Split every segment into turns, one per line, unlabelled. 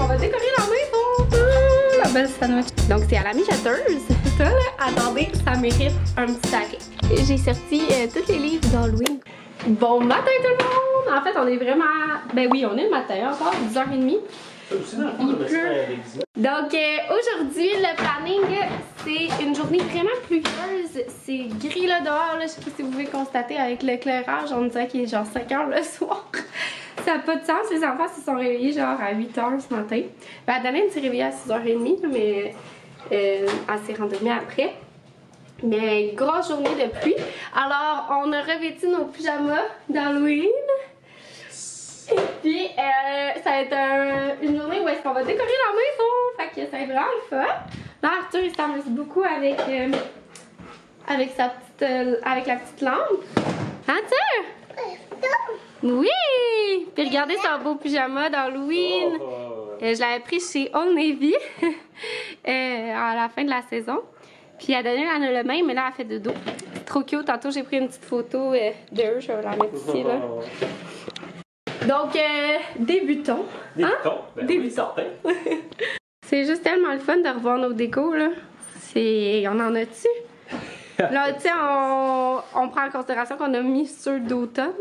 qu'on va décorer la maison. La belle sandwich. Donc c'est à la mijoteuse. Ça là, attendez, ça mérite un petit arrêt. J'ai sorti tous les livres d'Halloween. Bon matin tout le monde! En fait, on est vraiment... Ben oui, on est le matin encore, 10h30. Il pleut. Donc aujourd'hui, le planning, c'est une journée vraiment pluvieuse. C'est gris là dehors, là. Je sais pas si vous pouvez constater avec l'éclairage, on dirait qu'il est genre 5h le soir. Ça n'a pas de sens, les enfants se sont réveillés genre à 8h ce matin. Ben, Adeline s'est réveillée à 6h30, mais elle s'est rendormie après. Mais grosse journée de pluie. Alors, on a revêtu nos pyjamas d'Halloween. Et puis, ça va être une journée où est-ce qu'on va décorer la maison. Fait que ça va être vraiment le fun. Là, Arthur, il s'amuse beaucoup avec sa petite, avec la petite lampe. Arthur? Oui! Puis regardez son beau pyjama d'Halloween. Je l'avais pris chez Old Navy à la fin de la saison. Puis Adeline, elle a le même, mais là, elle fait de dos. C'est trop cute. Tantôt, j'ai pris une petite photo d'eux. Je vais la mettre ici, là. Donc, débutons. Débutons. Hein? Ben débutons. Oui, c'est juste tellement le fun de revoir nos décos, là. On en a-tu? Là, tu sais, on prend en considération qu'on a mis ceux d'automne.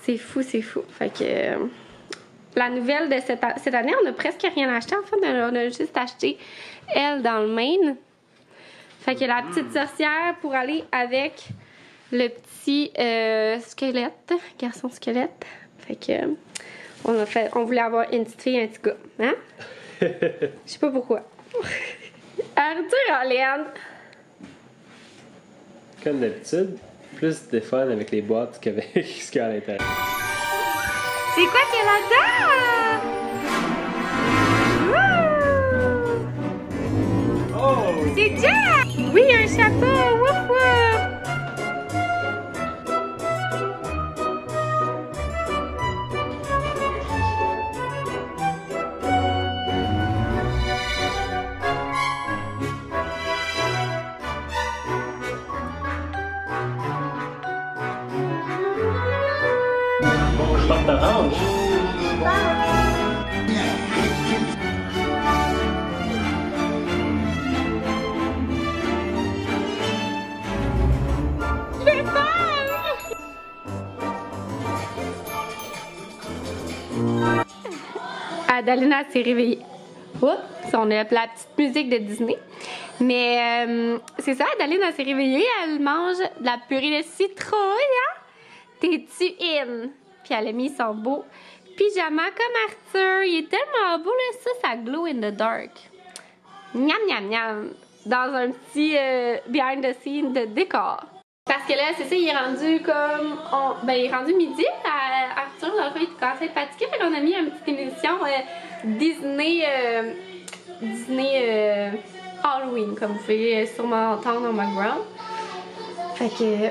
C'est fou, c'est fou. Fait que... la nouvelle de cette année, on a presque rien acheté. En fait, on a juste acheté elle dans le Maine. Fait que la petite sorcière pour aller avec le petit squelette, garçon squelette. Fait que on voulait avoir une petite fille et un petit gars. Hein? Je sais pas pourquoi. Arthur en laine.
Comme d'habitude, plus de fun avec les boîtes qu'avec ce qu'il y a à l'intérieur.
C'est quoi qu'il y a là-dedans? Oh! C'est Jack! Oui, un chapeau! Wouf wouf!
Porte orange.
J'ai peur! Adalina s'est réveillée. Oups, on a la petite musique de Disney. Mais c'est ça, Adalina s'est réveillée, elle mange de la purée de citrouille, hein? T'es-tu in? Puis elle a mis son beau pyjama comme Arthur. Il est tellement beau, là. Ça glow in the dark. Miam, miam, miam. Dans un petit behind the scene de décor. Parce que là, c'est ça, il est rendu comme... il est rendu midi. Arthur, dans le fond, il commence à être fatigué. Fait qu'on a mis une petite émission Disney Halloween, comme vous pouvez sûrement entendre en background. Fait que...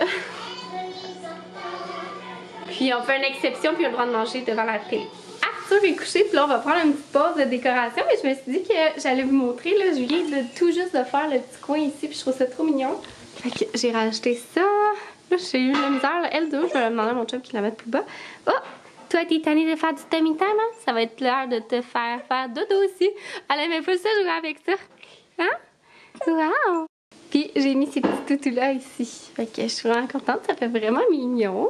Puis on fait une exception, puis on a le droit de manger devant la télé. Arthur est couché, puis là on va prendre une petite pause de décoration. Mais je me suis dit que j'allais vous montrer, là, je viens tout juste de faire le petit coin ici, puis je trouve ça trop mignon. Fait que j'ai rajouté ça. Là, j'ai eu la misère, là. Elle deux, je vais demander à mon chum qu'il la mette plus bas. Oh! Toi, t'es tannée de faire du tummy time, hein? Ça va être l'heure de te faire dodo aussi. Elle aimait pas ça, jouer avec ça. Hein? Wow! Puis j'ai mis ces petits toutous là ici. Fait que je suis vraiment contente, ça fait vraiment mignon.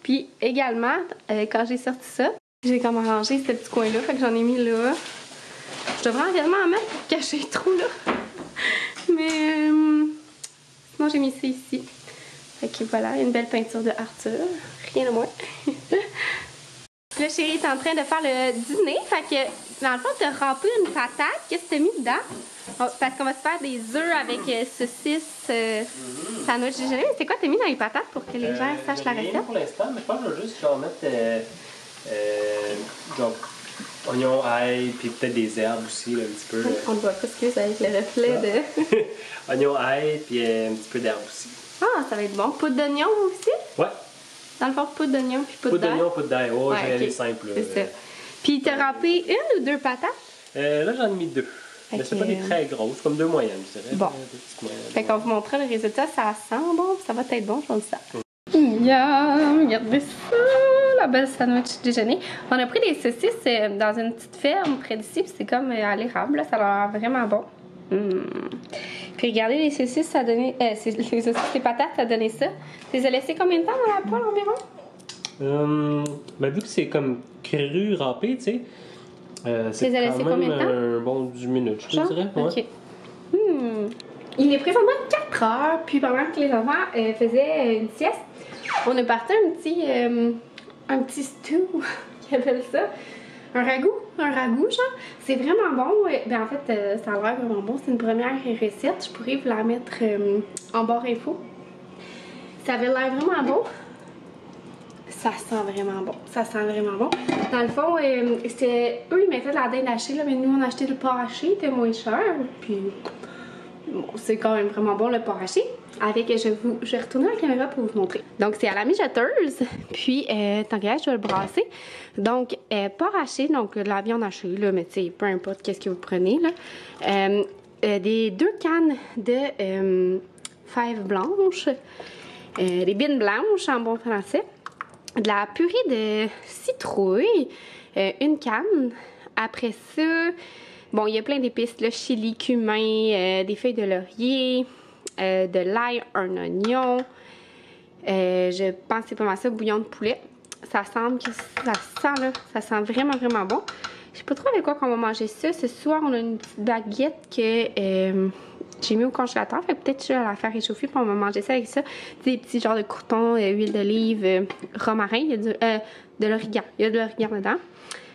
Puis également, quand j'ai sorti ça, j'ai comme arrangé ce petit coin là, fait que j'en ai mis là. Je devrais réellement en mettre pour cacher le trou là. Mais moi j'ai mis ça ici. Fait que voilà, une belle peinture de Arthur, rien de moins. Le chéri est en train de faire le dîner, fait que dans le fond, tu as rempli une patate. Qu'est-ce que tu as mis dedans? Parce qu'on va se faire des œufs avec saucisses, sandwich déjeuner. C'est quoi tu as mis dans les patates pour que les gens sachent la recette?
Pour l'instant, mais je pense que je vais juste mettre donc, oignon, ail, puis peut-être des herbes aussi, là, un petit peu.
On le voit pas, excuse, avec le reflet de...
Oignon, ail, puis un petit peu d'herbe aussi.
Ah, ça va être bon. Poudre d'oignon aussi?
Ouais.
Dans le fond, poudre d'oignon puis poudre d'ail.
Poudre d'oignon, poudre d'ail. Oh,
ouais,
j'ai aller simple.
C'est ça. Puis t'as rempli une ou deux patates?
Là, j'en ai mis deux. Mais c'est pas des très grosses, comme deux moyennes, je dirais.
Bon.
Deux petites moyennes.
Fait qu'on vous montrera le résultat. Ça sent bon, ça va être bon, je le sens. Miam! Regardez ça! la belle sandwich déjeuner. On a pris des saucisses dans une petite ferme près d'ici, puis c'est comme à l'érable, là, ça a l'air vraiment bon. Puis regardez, les saucisses, ça a donné. Les saucisses, les patates, ça a donné ça. Tu les as laissées combien de temps dans la poêle environ?
Ben, vu que c'est comme cru, râpé, tu sais. C'est
les as laissées combien de temps?
Un bon 10 minutes, je te dirais. Ouais.
Ok. Il est présentement 4 heures, puis pendant que les enfants faisaient une sieste, on a parti un petit stew, qu'ils appellent ça. Un ragoût, genre. C'est vraiment bon. Ben en fait, ça a l'air vraiment bon. C'est une première recette. Je pourrais vous la mettre en barre info. Ça avait l'air vraiment bon. Ça sent vraiment bon. Ça sent vraiment bon. Dans le fond, eux, ils mettaient de la dinde hachée, là, mais nous, on a acheté le porc haché. Il était moins cher. Puis, bon, c'est quand même vraiment bon, le porc haché. Avec, je vais retourner la caméra pour vous montrer. Donc, c'est à la mijoteuse. Puis, tant qu'à je vais le brasser. Donc, porc haché, donc de la viande hachée, là, mais tu sais, peu importe qu'est-ce que vous prenez, là. Des 2 cannes de fèves blanches. Des bines blanches, en bon français. De la purée de citrouille. 1 canne. Après ça, bon, il y a plein d'épices, le chili, cumin, des feuilles de laurier. De l'ail, un oignon. Je pense que c'est pas mal ça, bouillon de poulet. Ça semble que ça sent là, ça sent vraiment vraiment bon. Je sais pas trop avec quoi qu'on va manger ça. Ce soir, on a une petite baguette que j'ai mis au congélateur. Fait peut-être que je vais la faire réchauffer puis on va manger ça avec ça. Des petits genres de croutons, huile d'olive, romarin, il y a de l'origan. Il y a de l'origan dedans.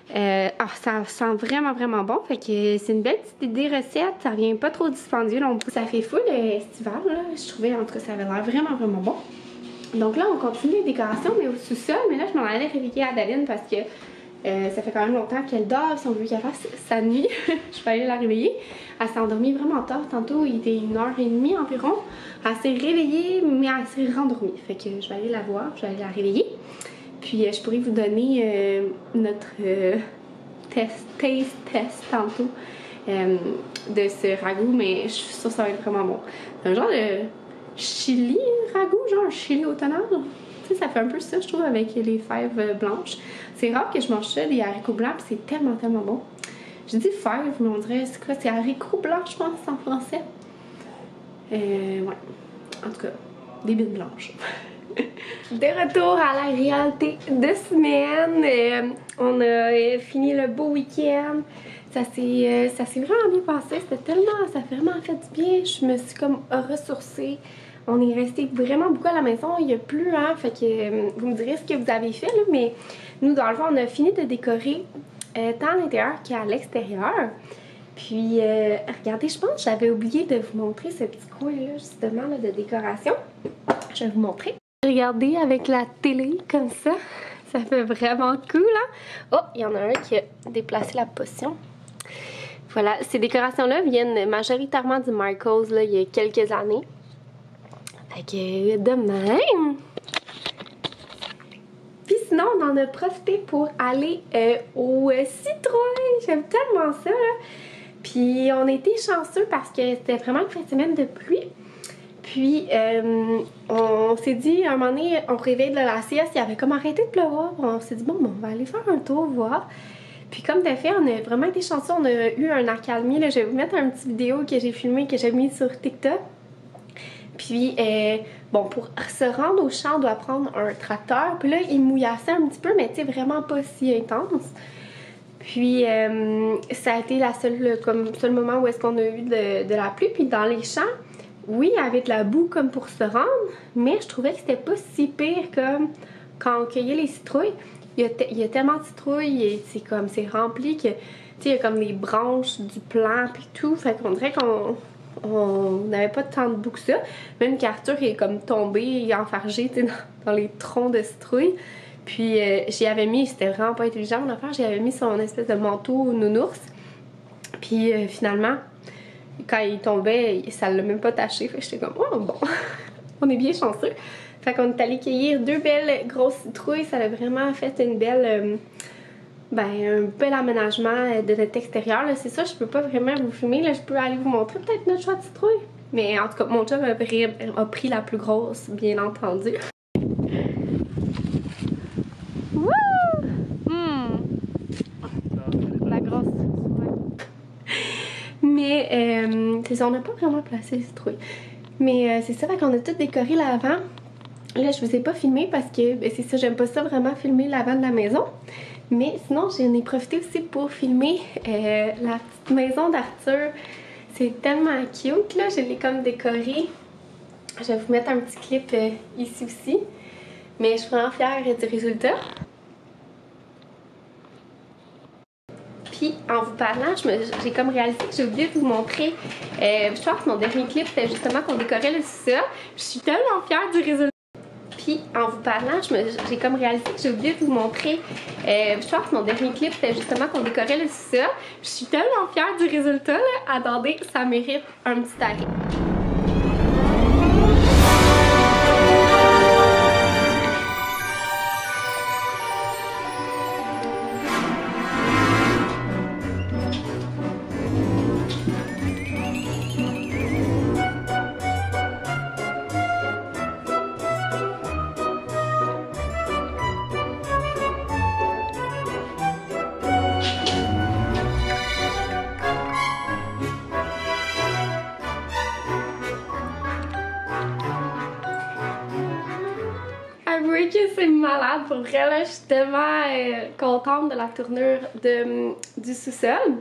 Ça sent vraiment vraiment bon, fait que c'est une belle petite idée recette, ça vient pas trop dispendieux, donc ça fait full estival là. Je trouvais en tout cas ça avait l'air vraiment vraiment bon. Donc là on continue les décorations mais au sous-sol, mais là je m'en allais réveiller Adaline parce que ça fait quand même longtemps qu'elle dort, si on veut qu'elle fasse sa nuit, je vais aller la réveiller. Elle s'est endormie vraiment tard, tantôt il était 1h30 environ, elle s'est réveillée mais elle s'est rendormie, fait que je vais aller la voir, je vais aller la réveiller. Puis je pourrais vous donner notre taste test tantôt de ce ragoût, mais je suis sûre que ça va être vraiment bon. Un genre de chili ragoût, genre un chili au tonnerre. Tu sais, ça fait un peu ça, je trouve, avec les fèves blanches. C'est rare que je mange ça, des haricots blancs, puis c'est tellement tellement bon. Je dis fèves, mais on dirait, c'est quoi, c'est haricots blancs, je pense, en français. Ouais, en tout cas, des bines blanches. De retour à la réalité de semaine, on a fini le beau week-end, ça s'est vraiment bien passé, ça fait vraiment fait du bien, je me suis comme ressourcée, on est resté vraiment beaucoup à la maison, il n'y a plus, hein, fait que vous me direz ce que vous avez fait, là, mais nous dans le fond on a fini de décorer tant à l'intérieur qu'à l'extérieur. Puis, regardez, je pense que j'avais oublié de vous montrer ce petit coin-là, justement, là, de décoration. Je vais vous montrer. Regardez avec la télé comme ça fait vraiment cool, hein? Oh, il y en a un qui a déplacé la potion. Voilà, ces décorations-là viennent majoritairement du Michaels, là, il y a quelques années. Fait que, de même! Puis sinon, on en a profité pour aller au citrouille. J'aime tellement ça, là. Puis on a été chanceux parce que c'était vraiment une fin de semaine de pluie. Puis, on s'est dit, à un moment donné, on réveille de la sieste, il avait comme arrêté de pleuvoir. On s'est dit, bon, on va aller faire un tour, voir. Puis, comme de fait, on a vraiment été chanceux. On a eu un accalmie. Là, je vais vous mettre une petite vidéo que j'ai filmée, que j'ai mise sur TikTok. Puis, bon, pour se rendre au champ, on doit prendre un tracteur. Puis là, il mouillassait un petit peu, mais tu sais, vraiment pas si intense. Puis, ça a été seul moment où est-ce qu'on a eu de la pluie. Puis, dans les champs, oui, il y avait de la boue comme pour se rendre, mais je trouvais que c'était pas si pire comme quand on cueillait les citrouilles. Il y a tellement de citrouilles et c'est rempli que, tu sais, il y a comme les branches du plant puis tout. Fait qu'on dirait qu'on n'avait pas tant de boue que ça. Même qu'Arthur est comme tombé, enfargé, tu sais, dans les troncs de citrouilles. Puis j'y avais mis, c'était vraiment pas intelligent mon affaire, j'y avais mis son espèce de manteau nounours. Puis finalement, quand il tombait, ça l'a même pas taché. Fait que j'étais comme, oh bon, on est bien chanceux. Fait qu'on est allé cueillir 2 belles grosses citrouilles. Ça a vraiment fait une belle, un bel aménagement de notre extérieur. C'est ça, je peux pas vraiment vous filmer. Là, je peux aller vous montrer peut-être notre choix de citrouille. Mais en tout cas, mon chum a pris la plus grosse, bien entendu. Wouh! c'est ça, on n'a pas vraiment placé les citrouilles. Mais c'est ça, fait qu'on a tout décoré l'avant. Là, je vous ai pas filmé parce que c'est ça, j'aime pas ça vraiment filmer l'avant de la maison. Mais sinon, j'en ai profité aussi pour filmer la petite maison d'Arthur. C'est tellement cute, là, je l'ai comme décorée. Je vais vous mettre un petit clip ici aussi. Mais je suis vraiment fière du résultat. Puis en vous parlant, j'ai comme réalisé que j'ai oublié de vous montrer. Je pense que mon dernier clip, c'était justement qu'on décorait le sous-sol. Je suis tellement fière du résultat. Puis en vous parlant, j'ai comme réalisé que j'ai oublié de vous montrer. Je pense que mon dernier clip, c'était justement qu'on décorait le sous-sol. Je suis tellement fière du résultat, là. Attendez, ça mérite un petit arrêt. Que c'est malade pour vrai, là. Je suis tellement contente de la tournure du sous-sol.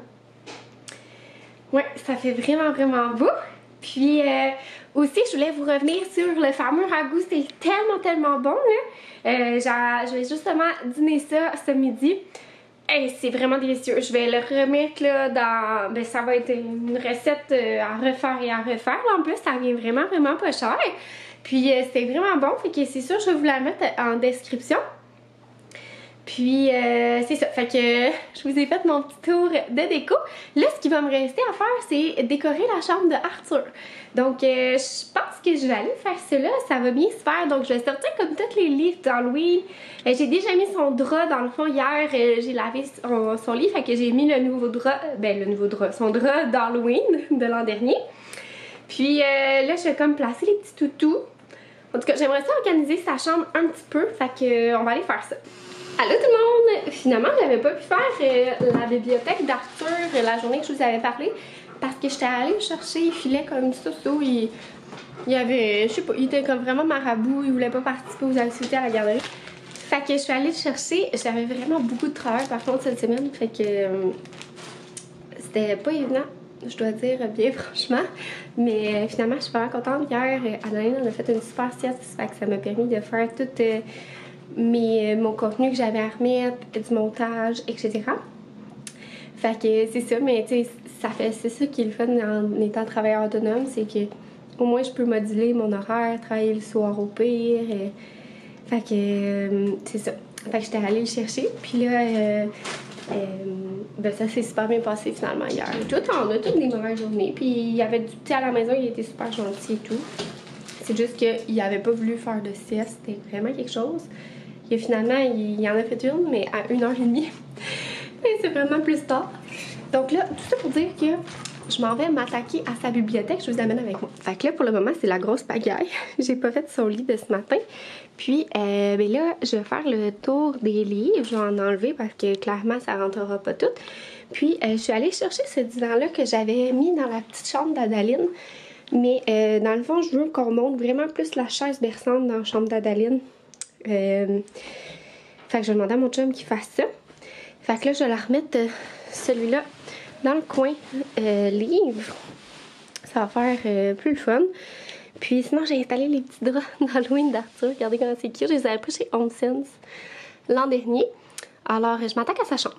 Ouais, ça fait vraiment beau. Puis aussi, je voulais vous revenir sur le fameux ragoût. C'est tellement bon, là. Je vais justement dîner ça ce midi. Hey, c'est vraiment délicieux. Je vais le remettre là dans... Ben, ça va être une recette à refaire et à refaire. En plus, ça vient vraiment pas cher. Puis c'est vraiment bon, fait que c'est sûr je vais vous la mettre en description. Puis c'est ça, fait que je vous ai fait mon petit tour de déco. Là, ce qui va me rester à faire, c'est décorer la chambre de Arthur. Donc je pense que je vais aller faire cela, ça va bien se faire. Donc je vais sortir comme tous les livres d'Halloween. J'ai déjà mis son drap dans le fond hier, j'ai lavé son lit, fait que j'ai mis le nouveau drap, son drap d'Halloween de l'an dernier. Puis là, je vais comme placer les petits toutous. En tout cas, j'aimerais ça organiser sa chambre un petit peu, fait que on va aller faire ça. Allô tout le monde! Finalement, j'avais pas pu faire la bibliothèque d'Arthur la journée que je vous avais parlé parce que j'étais allée chercher, il filait comme ça, il y avait, je sais pas, il était comme vraiment marabout, il voulait pas participer aux activités à la garderie. Fait que je suis allée le chercher, j'avais vraiment beaucoup de travail par contre cette semaine, fait que c'était pas évident. Je dois dire bien franchement, mais finalement je suis vraiment contente. Hier, Anaïs en a fait une super sieste, fait que ça m'a permis de faire tout mon contenu que j'avais à remettre, du montage, etc. Fait que c'est ça, mais tu sais, c'est ça qui est le fun en étant travailleur autonome, c'est que au moins je peux moduler mon horaire, travailler le soir au pire. Fait que c'est ça. Fait que j'étais allée le chercher, puis là... ben ça s'est super bien passé finalement hier. On a toutes des mauvaises journées. Puis il y avait du thé à la maison, il était super gentil et tout. C'est juste qu'il avait pas voulu faire de sieste, c'était vraiment quelque chose. Et finalement, il en a fait une, mais à 1h30. Et c'est vraiment plus tard. Donc là, tout ça pour dire que je m'en vais m'attaquer à sa bibliothèque, je vous amène avec moi. Fait que là, pour le moment, c'est la grosse pagaille. J'ai pas fait son lit de ce matin. Puis, ben là, je vais faire le tour des livres. Je vais en enlever parce que clairement, ça rentrera pas tout. Puis, je suis allée chercher ce divan-là que j'avais mis dans la petite chambre d'Adaline. Mais dans le fond, je veux qu'on monte vraiment plus la chaise berçante dans la chambre d'Adaline. Fait que je vais demander à mon chum qu'il fasse ça. Fait que là, je vais la remettre celui-là dans le coin livre. Ça va faire plus le fun. Puis sinon, j'ai installé les petits draps d'Halloween d'Arthur. Regardez comment c'est cute. Je les avais pris chez Home Sense l'an dernier. Alors, je m'attaque à sa chambre.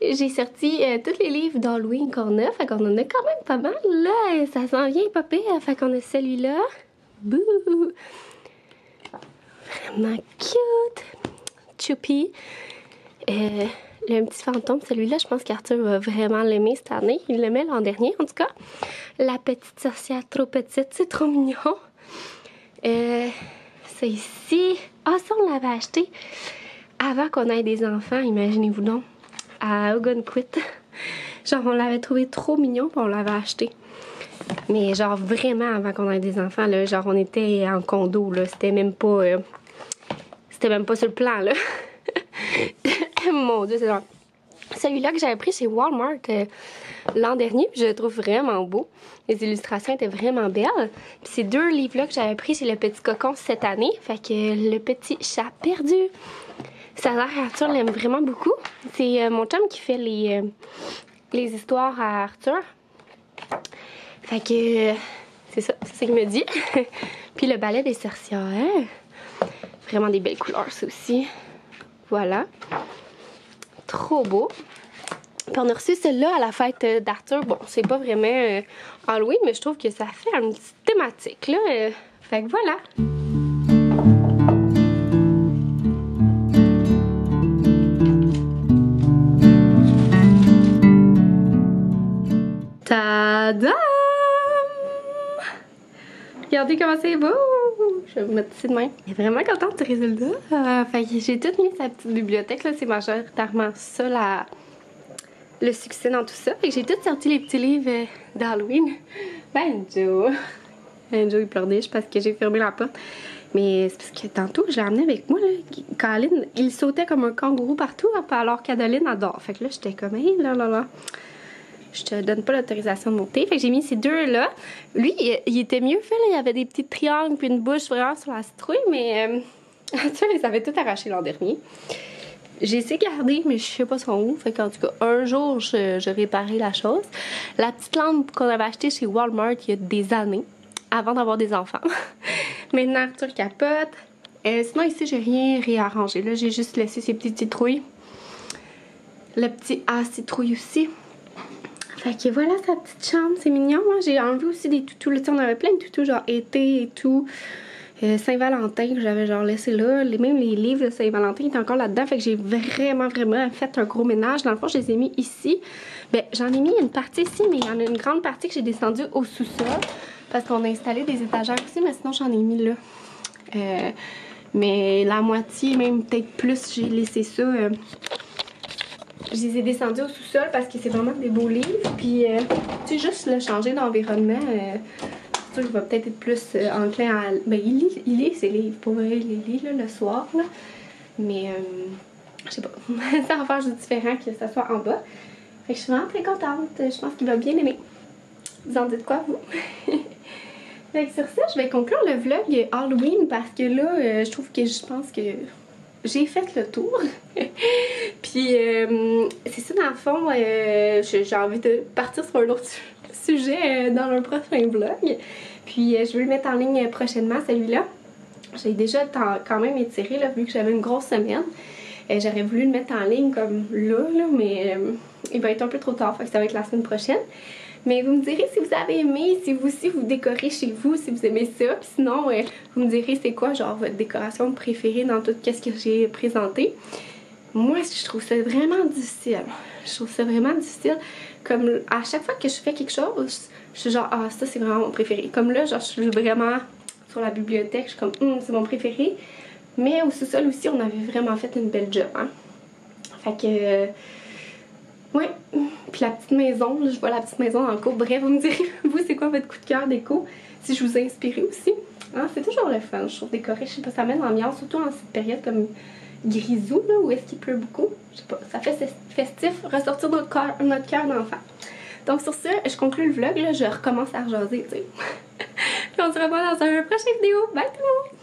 J'ai sorti tous les livres d'Halloween qu'on a. Fait qu'on en a quand même pas mal. Là, ça s'en vient pas pire. Fait qu'on a celui-là. Bouh! Vraiment cute! Choupi! Le petit fantôme, celui-là, je pense qu'Arthur va vraiment l'aimer cette année. Il l'aimait l'an dernier, en tout cas. La petite sorcière trop petite, c'est trop mignon. C'est ici. Ah, ça, on l'avait acheté avant qu'on ait des enfants, imaginez-vous donc, à Ogunquit. Genre, on l'avait trouvé trop mignon, puis on l'avait acheté. Mais genre, vraiment avant qu'on ait des enfants, là, genre, on était en condo, là. C'était même pas sur le plan, là. Mon Dieu, c'est genre celui-là que j'avais pris chez Walmart l'an dernier, puis je le trouve vraiment beau. Les illustrations étaient vraiment belles. Puis ces deux livres-là que j'avais pris chez Le Petit Cocon cette année, fait que Le Petit Chat Perdu. Ça a l'air Arthur l'aime vraiment beaucoup. C'est mon chum qui fait les histoires à Arthur. Fait que c'est ça, c'est ce qu'il me dit. Puis le ballet des sorcières. Vraiment des belles couleurs, ça aussi. Voilà. Trop beau. Puis on a reçu celle-là à la fête d'Arthur. Bon, c'est pas vraiment Halloween, mais je trouve que ça fait une petite thématique, là. Fait que voilà. Tadam! Regardez comment c'est beau! Je vais vous mettre ici de même. Je suis vraiment contente du résultat. Fait que j'ai tout mis sa petite bibliothèque, là. C'est majoritairement ça, le succès dans tout ça. Fait que j'ai tout sorti les petits livres d'Halloween. Banjo! Banjo, il pleurniche parce que j'ai fermé la porte. Mais c'est parce que tantôt, je l'ai amené avec moi, là. Colin, il sautait comme un kangourou partout, hein, alors qu'Adeline adore. Fait que là, j'étais comme, hey, là. Je te donne pas l'autorisation de monter. Fait que j'ai mis ces deux-là. Lui, il était mieux fait, là. Il y avait des petits triangles puis une bouche vraiment sur la citrouille, mais tu les avais tout arrachés l'an dernier. J'ai essayé de garder, mais je sais pas son où. Fait qu'en tout cas, un jour, je réparais la chose. La petite lampe qu'on avait achetée chez Walmart il y a des années, avant d'avoir des enfants. Maintenant, Arthur capote. Sinon, ici, j'ai rien réarrangé. Là, j'ai juste laissé ces petites citrouilles. Le petit A citrouille aussi. Fait que voilà sa petite chambre, c'est mignon. Moi, j'ai enlevé aussi des toutous. Là, on avait plein de toutous, genre été et tout. Saint-Valentin, que j'avais genre laissé là. Même les livres de Saint-Valentin étaient encore là-dedans. Fait que j'ai vraiment fait un gros ménage. Dans le fond, je les ai mis ici. Ben, j'en ai mis une partie ici, mais il y en a une grande partie que j'ai descendue au sous-sol. Parce qu'on a installé des étagères aussi, mais sinon, j'en ai mis là. Mais la moitié, même peut-être plus, j'ai laissé ça. Je les ai descendus au sous-sol parce que c'est vraiment des beaux livres. Puis, tu sais, juste le changer d'environnement. Arthur va peut-être être plus enclin à. Ben, il lit ses livres. Pour vrai, il les lit là, le soir. Là. Mais, je sais pas. Ça va faire juste différent que ça soit en bas. Fait que je suis vraiment très contente. Je pense qu'il va bien aimer. Vous en dites quoi, vous? Fait que sur ça, je vais conclure le vlog Halloween parce que là, je pense que j'ai fait le tour. Puis, c'est ça, dans le fond, j'ai envie de partir sur un autre sujet dans un prochain vlog. Puis, je vais le mettre en ligne prochainement, celui-là. J'ai déjà quand même étiré, là, vu que j'avais une grosse semaine. J'aurais voulu le mettre en ligne comme là mais il va être un peu trop tard, fait que ça va être la semaine prochaine. Mais vous me direz si vous avez aimé, si vous aussi vous décorez chez vous, si vous aimez ça. Puis sinon, vous me direz c'est quoi genre votre décoration préférée dans tout ce que j'ai présenté. Moi, je trouve ça vraiment difficile. Je trouve ça vraiment difficile. Comme à chaque fois que je fais quelque chose, je suis genre, ah, ça c'est vraiment mon préféré. Comme là, genre, je suis vraiment sur la bibliothèque, je suis comme, c'est mon préféré. Mais au sous-sol aussi, on avait vraiment fait une belle job, hein. Fait que, ouais. Puis la petite maison, là, je vois la petite maison en cours. Bref, vous me direz, vous, c'est quoi votre coup de cœur déco? Si je vous ai inspiré aussi. Hein, c'est toujours le fun, je trouve, décorer. Je sais pas, ça met l'ambiance, surtout en cette période comme grisou, là, où est-ce qu'il pleut beaucoup. Je sais pas, ça fait festif, ressortir notre cœur d'enfant. Donc sur ça, je conclue le vlog, là, je recommence à rejaser, tu sais. Puis on se revoit dans une prochaine vidéo. Bye tout le monde!